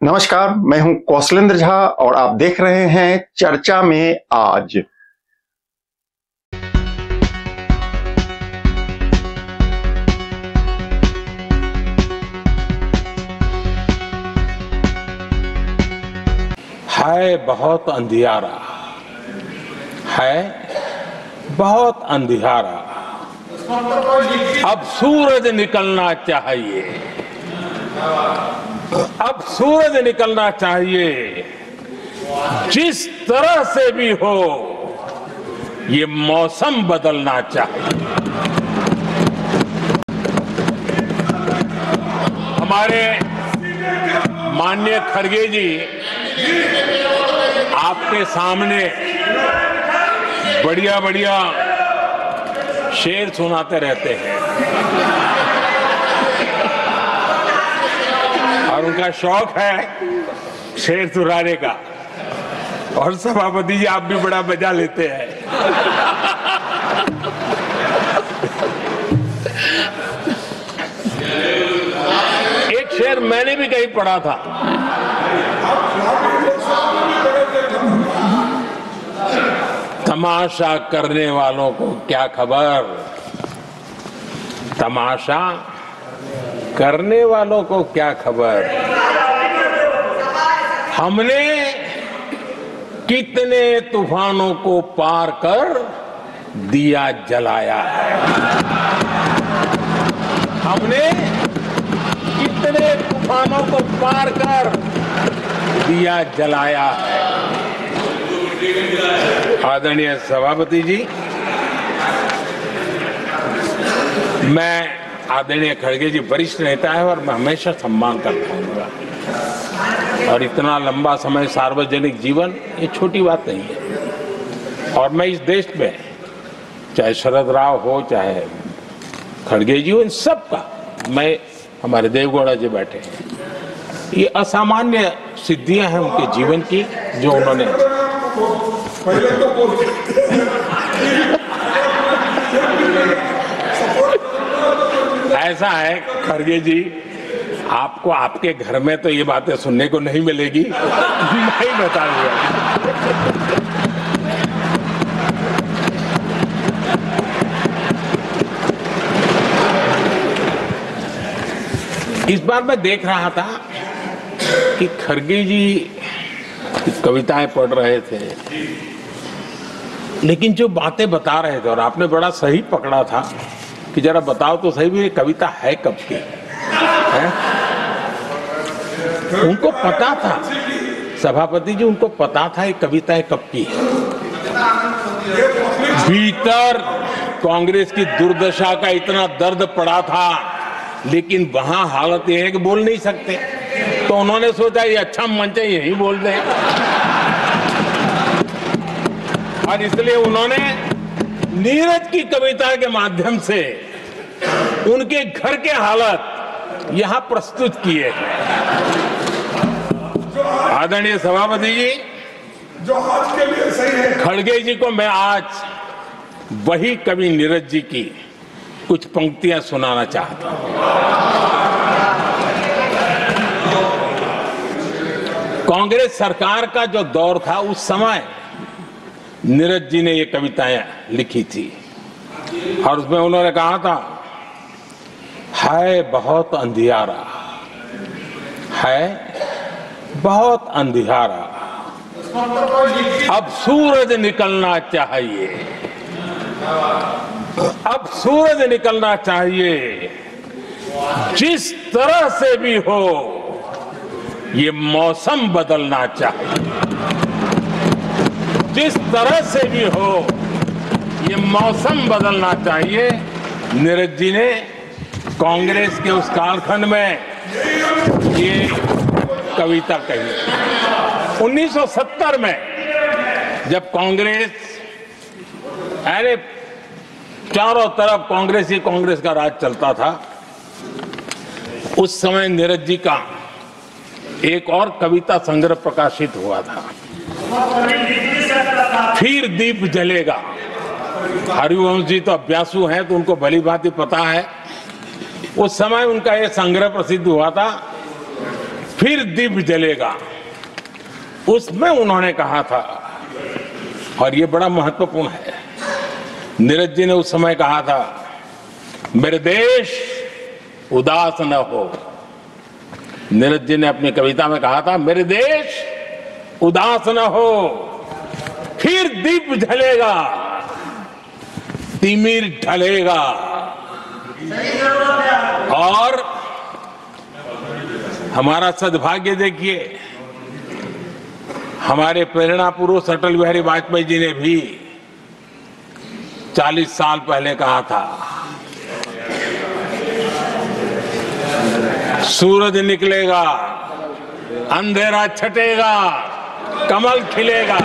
नमस्कार, मैं हूं कौशलेंद्र झा और आप देख रहे हैं चर्चा में आज। है बहुत अंधियारा, है बहुत अंधियारा, अब सूरज निकलना चाहिए, अब सूरज निकलना चाहिए। जिस तरह से भी हो ये मौसम बदलना चाहिए। हमारे माननीय खड़गे जी आपके सामने बढ़िया बढ़िया शेर सुनाते रहते हैं और उनका शौक है शेर सुनाने का। और सभापति जी आप भी बड़ा मजा लेते हैं। एक शेर मैंने भी कहीं पढ़ा था, तमाशा करने वालों को क्या खबर, तमाशा करने वालों को क्या खबर, हमने कितने तूफानों को पार कर दिया जलाया है, हमने कितने तूफानों को पार कर दिया जलाया है। आदरणीय सभापति जी, मैं आदरणीय खड़गे जी वरिष्ठ नेता है और मैं हमेशा सम्मान करता हूँ और इतना लंबा समय सार्वजनिक जीवन ये छोटी बात नहीं है। और मैं इस देश में चाहे शरद राव हो चाहे खड़गे जी हो, इन सब का मैं, हमारे देवगौड़ा जी बैठे हैं, ये असामान्य सिद्धियां हैं उनके जीवन की जो उन्होंने ऐसा है खड़गे जी, आपको आपके घर में तो ये बातें सुनने को नहीं मिलेगी, मैं ही बता दूंगा। इस बार मैं देख रहा था कि खड़गे जी कविताएं पढ़ रहे थे, लेकिन जो बातें बता रहे थे और आपने बड़ा सही पकड़ा था कि जरा बताओ तो सही भी ये कविता है कब की है? उनको पता था, सभापति जी उनको पता था ये कविता कब की है। भीतर कांग्रेस की दुर्दशा का इतना दर्द पड़ा था, लेकिन वहां हालत ये है कि बोल नहीं सकते, तो उन्होंने सोचा ये अच्छा मंच है यही बोल दें, और इसलिए उन्होंने नीरज की कविता के माध्यम से उनके घर के हालत यहां प्रस्तुत किए। आदरणीय सभापति जी, जो आज के लिए सही है, खड़गे जी को मैं आज वही कवि नीरज जी की कुछ पंक्तियां सुनाना चाहता हूं। कांग्रेस सरकार का जो दौर था उस समय नीरज जी ने ये कविताएं लिखी थी और उसमें उन्होंने कहा था, है बहुत अंधियारा, है बहुत अंधियारा, अब सूरज निकलना चाहिए, अब सूरज निकलना चाहिए। जिस तरह से भी हो ये मौसम बदलना चाहिए, जिस तरह से भी हो ये मौसम बदलना चाहिए। नीरज जी ने कांग्रेस के उस कालखंड में ये कविता कही। 1970 में जब कांग्रेस, अरे चारों तरफ कांग्रेस ही कांग्रेस का राज चलता था, उस समय नीरज जी का एक और कविता संग्रह प्रकाशित हुआ था, फिर दीप जलेगा। हरिवंश जी तो अभ्यासु हैं तो उनको भली भांति पता है। उस समय उनका ये संग्रह प्रसिद्ध हुआ था, फिर दीप जलेगा, उसमें उन्होंने कहा था, और ये बड़ा महत्वपूर्ण है, नीरज जी ने उस समय कहा था, मेरे देश उदास न हो। नीरज जी ने अपनी कविता में कहा था, मेरे देश उदास न हो, फिर दीप जलेगा, तिमिर ढलेगा। और हमारा सद्भाग्य देखिए, हमारे प्रेरणा पुरुष अटल बिहारी वाजपेयी जी ने भी 40 साल पहले कहा था, सूरज निकलेगा, अंधेरा छटेगा, कमल खिलेगा।